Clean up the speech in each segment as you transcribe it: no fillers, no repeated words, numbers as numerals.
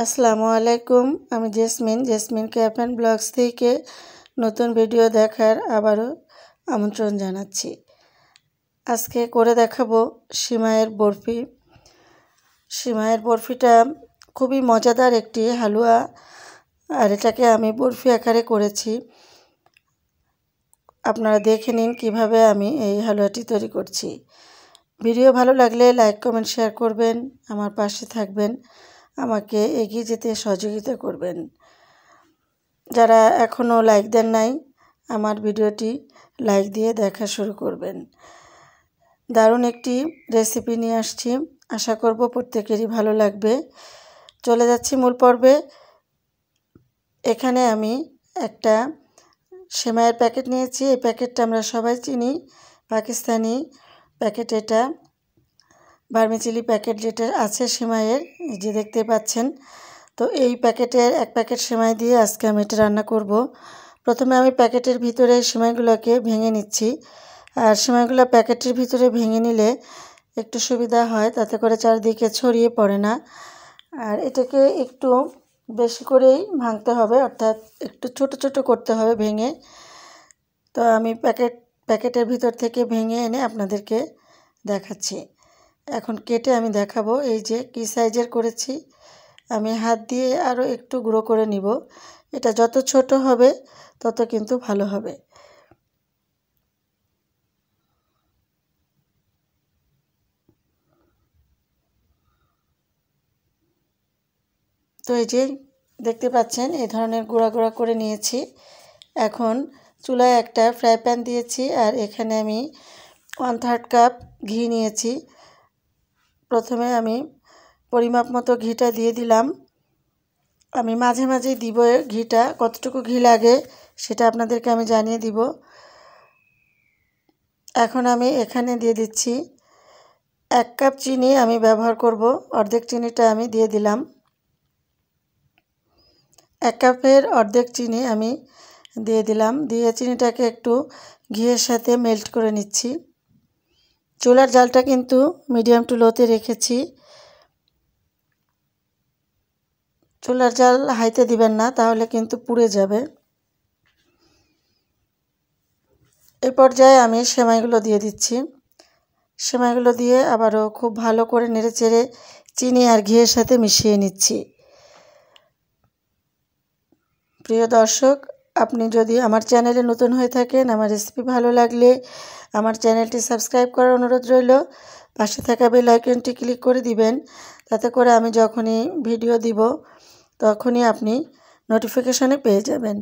আসসালামু আলাইকুম। আমি জেসমিন ক্যাফ অ্যান্ড ব্লগস থেকে নতুন ভিডিও দেখার আবারও আমন্ত্রণ জানাচ্ছি। আজকে করে দেখাবো সিমাইয়ের বরফি। সিমাইয়ের বরফিটা খুবই মজাদার একটি হালুয়া, আর এটাকে আমি বরফি আকারে করেছি। আপনারা দেখে নিন কিভাবে আমি এই হালুয়াটি তৈরি করছি। ভিডিও ভালো লাগলে লাইক কমেন্ট শেয়ার করবেন, আমার পাশে থাকবেন, আমাকে এগিয়ে যেতে সহযোগিতা করবেন। যারা এখনও লাইক দেন নাই, আমার ভিডিওটি লাইক দিয়ে দেখা শুরু করবেন। দারুণ একটি রেসিপি নিয়ে আসছি, আশা করব প্রত্যেকেরই ভালো লাগবে। চলে যাচ্ছি মূল পর্বে। এখানে আমি একটা সেমাইয়ের প্যাকেট নিয়েছি। এই প্যাকেটটা আমরা সবাই চিনি, পাকিস্তানি প্যাকেট। এটা ভার্মিচিলি প্যাকেট যেটা আছে সেমাইয়ের, এই যে দেখতে পাচ্ছেন। তো এই প্যাকেটের এক প্যাকেট সেমাই দিয়ে আজকে আমি এটা রান্না করব। প্রথমে আমি প্যাকেটের ভিতরে সেমাইগুলোকে ভেঙে নিচ্ছি। আর সেমাইগুলো প্যাকেটের ভিতরে ভেঙে নিলে একটু সুবিধা হয়, তাতে করে চারিদিকে ছড়িয়ে পড়ে না। আর এটাকে একটু বেশি করেই ভাঙতে হবে, অর্থাৎ একটু ছোট ছোট করতে হবে ভেঙে। তো আমি প্যাকেটের ভিতর থেকে ভেঙে এনে আপনাদেরকে দেখাচ্ছি। এখন কেটে আমি দেখাবো এই যে কী সাইজের করেছি। আমি হাত দিয়ে আরও একটু গুঁড়ো করে নিব। এটা যত ছোট হবে তত কিন্তু ভালো হবে। তো এই যে দেখতে পাচ্ছেন, এই ধরনের গুঁড়া গুঁড়া করে নিয়েছি। এখন চুলায় একটা ফ্রাই প্যান দিয়েছি, আর এখানে আমি 1/3 কাপ ঘি নিয়েছি। প্রথমে আমি পরিমাপ মতো ঘিটা দিয়ে দিলাম। আমি মাঝে মাঝে দিব ঘিটা, কতটুকু ঘি লাগে সেটা আপনাদেরকে আমি জানিয়ে দিব। এখন আমি এখানে দিয়ে দিচ্ছি 1 কাপ চিনি আমি ব্যবহার করব। অর্ধেক চিনিটা আমি দিয়ে দিলাম। 1 কাপের অর্ধেক চিনি আমি দিয়ে দিলাম। দিয়ে চিনিটাকে একটু ঘিয়ের সাথে মেল্ট করে নিচ্ছি। চুলার জালটা কিন্তু মিডিয়াম টু লোতে রেখেছি। চুলার জাল হাইতে দিবেন না, তাহলে কিন্তু পুড়ে যাবে। এই পর্যায়ে আমি সেমাইগুলো দিয়ে দিচ্ছি। সেমাইগুলো দিয়ে আবারও খুব ভালো করে নেড়েচেড়ে চিনি আর ঘিয়ের সাথে মিশিয়ে নিচ্ছি। প্রিয় দর্শক, আপনি যদি আমার চ্যানেলে নতুন হয়ে থাকেন, আমার রেসিপি ভালো লাগলে আমার চ্যানেলটি সাবস্ক্রাইব করার অনুরোধ রইল। পাশে থাকা বেল আইকনটি ক্লিক করে দিবেন, তাতে করে আমি যখনই ভিডিও দিব তখনই আপনি নোটিফিকেশনে পেয়ে যাবেন।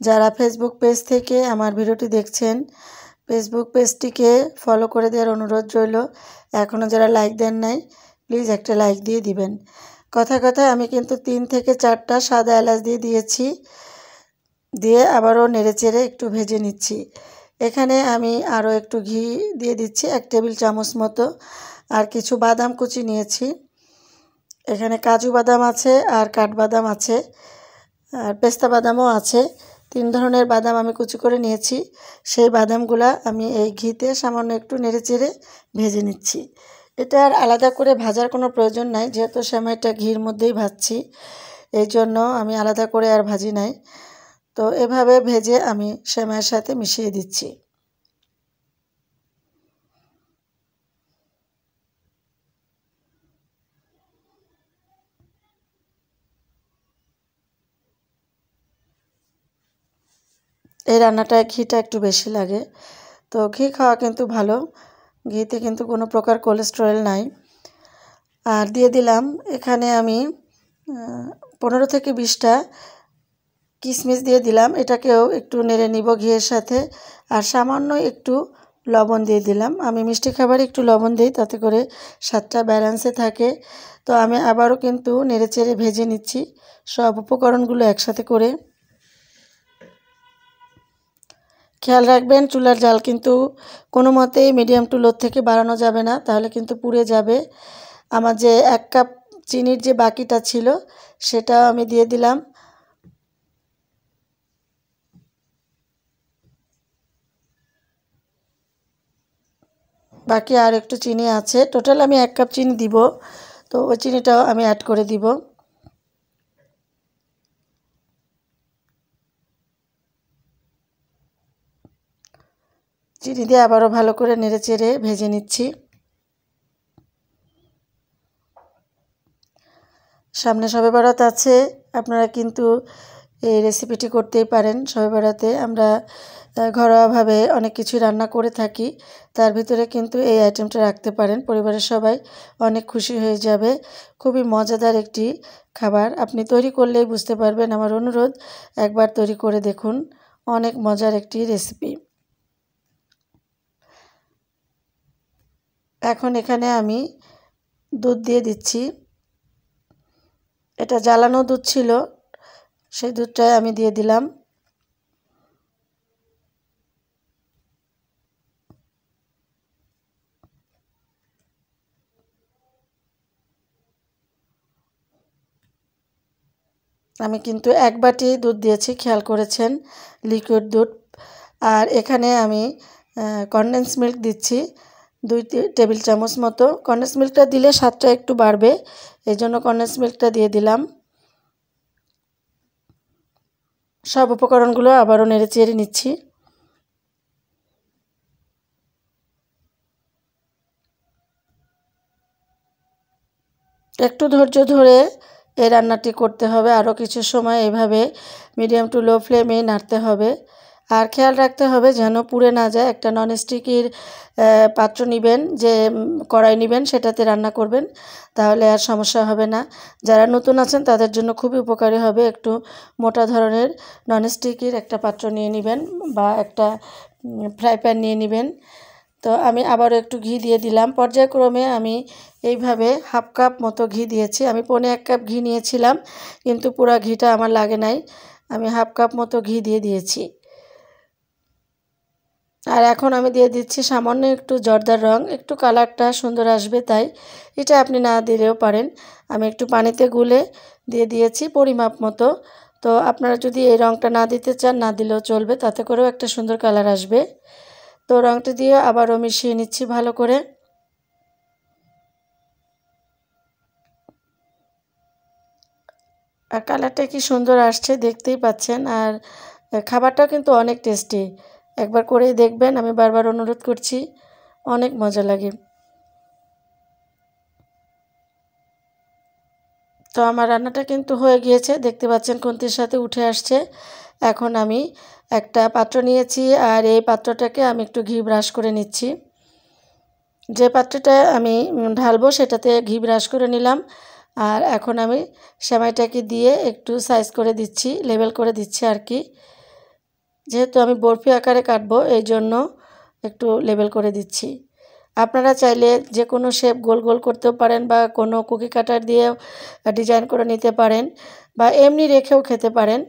যারা ফেসবুক পেজ থেকে আমার ভিডিওটি দেখছেন, ফেসবুক পেজটিকে ফলো করে দেওয়ার অনুরোধ রইল। এখনও যারা লাইক দেন নাই, প্লিজ একটা লাইক দিয়ে দিবেন। কথায় কথায় আমি কিন্তু 3 থেকে 4টা সাদা এলাচ দিয়ে দিয়েছি। দিয়ে আবারও নেড়েচেড়ে একটু ভেজে নিচ্ছি। এখানে আমি আরও একটু ঘি দিয়ে দিচ্ছি, 1 টেবিল চামচ মতো। আর কিছু বাদাম কুচি নিয়েছি। এখানে কাজু বাদাম আছে, আর কাঠবাদাম আছে, আর পেস্তা বাদামও আছে। 3 ধরনের বাদাম আমি কুচি করে নিয়েছি। সেই বাদামগুলা আমি এই ঘিতে সামান্য একটু নেড়েচেড়ে ভেজে নিচ্ছি। এটা আর আলাদা করে ভাজার কোনো প্রয়োজন নাই, যেহেতু সেমাইটা ঘির মধ্যেই ভাজছি, এই জন্য আমি আলাদা করে আর ভাজি নাই। তো এভাবে ভেজে আমি সেমাইয়ের সাথে মিশিয়ে দিচ্ছি। এই রান্নাটায় ঘিটা একটু বেশি লাগে। তো ঘি খাওয়া কিন্তু ভালো, ঘিতে কিন্তু কোনো প্রকার কোলেস্টেরল নাই। আর দিয়ে দিলাম এখানে আমি 15 থেকে 20টা কিশমিশ দিয়ে দিলাম। এটাকেও একটু নেড়ে নিব ঘিয়ের সাথে। আর সামান্য একটু লবণ দিয়ে দিলাম। আমি মিষ্টি খাবারে একটু লবণ দিই, তাতে করে স্বাদটা ব্যালেন্সে থাকে। তো আমি আবারও কিন্তু নেড়েচেড়ে ভেজে নিচ্ছি সব উপকরণগুলো একসাথে করে। খেয়াল রাখবেন, চুলার জাল কিন্তু কোনো মতেই মিডিয়াম টু লো থেকে বাড়ানো যাবে না, তাহলে কিন্তু পুড়ে যাবে। আমার যে 1 কাপ চিনির যে বাকিটা ছিল সেটাও আমি দিয়ে দিলাম। বাকি আর একটু চিনি আছে। টোটাল আমি 1 কাপ চিনি দিব, তো ওই চিনিটাও আমি অ্যাড করে দিব। চিনি দিয়ে আবারও ভালো করে নেড়েচেড়ে ভেজে নিচ্ছি। সামনে শবে বরাত আছে, আপনারা কিন্তু এই রেসিপিটি করতেই পারেন। শবে বরাতে আমরা ঘরোয়াভাবে অনেক কিছু রান্না করে থাকি, তার ভিতরে কিন্তু এই আইটেমটা রাখতে পারেন, পরিবারের সবাই অনেক খুশি হয়ে যাবে। খুবই মজাদার একটি খাবার, আপনি তৈরি করলেই বুঝতে পারবেন। আমার অনুরোধ, একবার তৈরি করে দেখুন, অনেক মজার একটি রেসিপি। এখন এখানে আমি দুধ দিয়ে দিচ্ছি। এটা জ্বালানো দুধ ছিল, সেই দুধটাই আমি দিয়ে দিলাম। আমি কিন্তু 1 বাটি দুধ দিয়েছি, খেয়াল করেছেন, লিকুইড দুধ। আর এখানে আমি কনডেন্স মিল্ক দিচ্ছি 2 টেবিল চামচ মতো। কনডেন্স মিল্কটা দিলে স্বাদটা একটু বাড়বে, এই জন্য কনডেন্স মিল্কটা দিয়ে দিলাম। সব উপকরণগুলো আবারও নেড়েচেড়ে নিচ্ছি। একটু ধৈর্য ধরে এই রান্নাটি করতে হবে, আরও কিছু সময় এভাবে মিডিয়াম টু লো ফ্লেমে নাড়তে হবে। আর খেয়াল রাখতে হবে যেন পুড়ে না যায়। একটা ননস্টিকের পাত্র নেবেন, যে কড়াই নেবেন, সেটাতে রান্না করবেন, তাহলে আর সমস্যা হবে না। যারা নতুন আছেন তাদের জন্য খুবই উপকারী হবে। একটু মোটা ধরনের ননস্টিকের একটা পাত্র নিয়ে নেবেন বা একটা ফ্রাই প্যান নিয়ে নেবেন। তো আমি আবারও একটু ঘি দিয়ে দিলাম। পর্যায়ক্রমে আমি এইভাবে হাফ কাপ মতো ঘি দিয়েছি। আমি 1.25 কাপ ঘি নিয়েছিলাম, কিন্তু পুরো ঘিটা আমার লাগে নাই, আমি হাফ কাপ মতো ঘি দিয়ে দিয়েছি। আর এখন আমি দিয়ে দিচ্ছি সামান্য একটু জর্দার রং, একটু কালারটা সুন্দর আসবে তাই, এটা আপনি না দিলেও পারেন। আমি একটু পানিতে গুলে দিয়ে দিয়েছি পরিমাপ মতো। তো আপনারা যদি এই রংটা না দিতে চান, না দিলেও চলবে, তাতে করেও একটা সুন্দর কালার আসবে। তো রংটা দিয়ে আবারও মিশিয়ে নিচ্ছি ভালো করে। আর কালারটা কি সুন্দর আসছে দেখতেই পাচ্ছেন। আর খাবারটাও কিন্তু অনেক টেস্টি, একবার করেই দেখবেন, আমি বারবার অনুরোধ করছি, অনেক মজা লাগে। তো আমার রান্নাটা কিন্তু হয়ে গিয়েছে, দেখতে পাচ্ছেন খুন্তির সাথে উঠে আসছে। এখন আমি একটা পাত্র নিয়েছি, আর এই পাত্রটাকে আমি একটু ঘি ব্রাশ করে নিচ্ছি। যে পাত্রটা আমি ঢালবো সেটাতে ঘি ব্রাশ করে নিলাম। আর এখন আমি সেমাইটাকে দিয়ে একটু সাইজ করে দিচ্ছি, লেবেল করে দিচ্ছি আর কি। যেহেতু আমি বরফি আকারে কাটবো, এই জন্য একটু লেবেল করে দিচ্ছি। আপনারা চাইলে যে কোনো শেপ গোল গোল করতেও পারেন, বা কোনো কুকি কাটার দিয়েও ডিজাইন করে নিতে পারেন, বা এমনি রেখেও খেতে পারেন।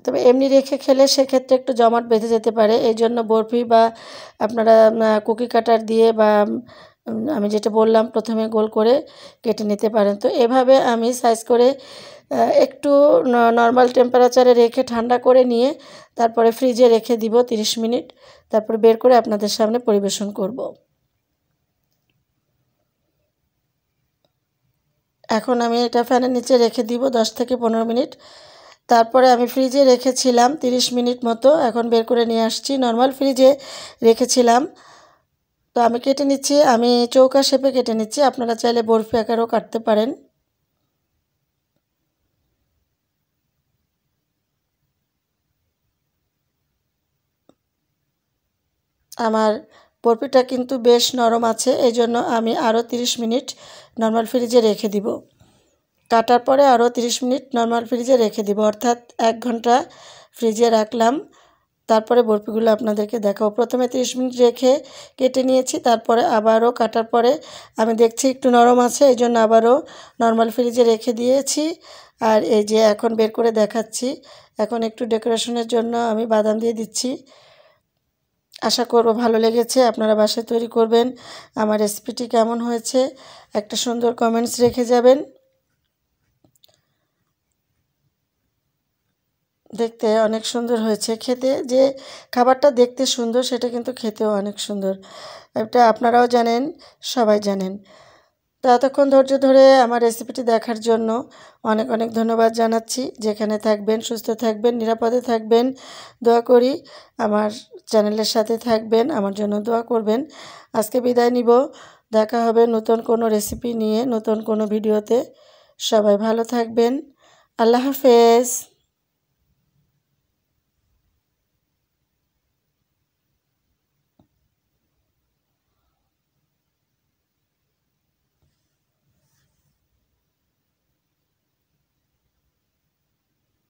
তবে এমনি রেখে খেলে সেক্ষেত্রে একটু জমাট বেঁধে যেতে পারে, এই জন্য বরফি বা আপনারা কুকি কাটার দিয়ে বা আমি যেটা বললাম প্রথমে গোল করে কেটে নিতে পারেন। তো এভাবে আমি সাইজ করে একটু নর্মাল টেম্পারেচারে রেখে ঠান্ডা করে নিয়ে তারপরে ফ্রিজে রেখে দিব 30 মিনিট, তারপরে বের করে আপনাদের সামনে পরিবেশন করব। এখন আমি এটা ফ্যানের নিচে রেখে দিব 10 থেকে 15 মিনিট। তারপরে আমি ফ্রিজে রেখেছিলাম 30 মিনিট মতো, এখন বের করে নিয়ে আসছি। নর্মাল ফ্রিজে রেখেছিলাম। তো আমি কেটে নিচ্ছি, আমি চৌকা শেপে কেটে নিচ্ছি, আপনারা চাইলে বরফি আকারেও কাটতে পারেন। আমার বরফিটা কিন্তু বেশ নরম আছে, এই জন্য আমি আরও 30 মিনিট নর্মাল ফ্রিজে রেখে দিব। কাটার পরে আরও 30 মিনিট নর্মাল ফ্রিজে রেখে দিব, অর্থাৎ 1 ঘন্টা ফ্রিজে রাখলাম। তারপরে বরফিগুলো আপনাদেরকে দেখাবো। প্রথমে 30 মিনিট রেখে কেটে নিয়েছি, তারপরে আবারও কাটার পরে আমি দেখছি একটু নরম আছে, এই জন্য আবারও নর্মাল ফ্রিজে রেখে দিয়েছি। আর এই যে এখন বের করে দেখাচ্ছি। এখন একটু ডেকোরেশনের জন্য আমি বাদাম দিয়ে দিচ্ছি। আশা করব ভালো লেগেছে, আপনারা বাসায় তৈরি করবেন। আমার রেসিপিটি কেমন হয়েছে একটা সুন্দর কমেন্টস রেখে যাবেন। দেখতে অনেক সুন্দর হয়েছে, খেতে যে খাবারটা দেখতে সুন্দর সেটা কিন্তু খেতেও অনেক সুন্দর, এটা আপনারাও জানেন, সবাই জানেন। তো এতক্ষণ ধৈর্য ধরে আমার রেসিপিটি দেখার জন্য অনেক অনেক ধন্যবাদ জানাচ্ছি। যেখানে থাকবেন সুস্থ থাকবেন, নিরাপদে থাকবেন। দোয়া করি আমার চ্যানেলের সাথে থাকবেন, আমার জন্য দোয়া করবেন। আজকে বিদায় নিব। দেখা হবে নতুন কোনো রেসিপি নিয়ে, নতুন কোনো ভিডিওতে। সবাই ভালো থাকবেন। আল্লাহ হাফেজ।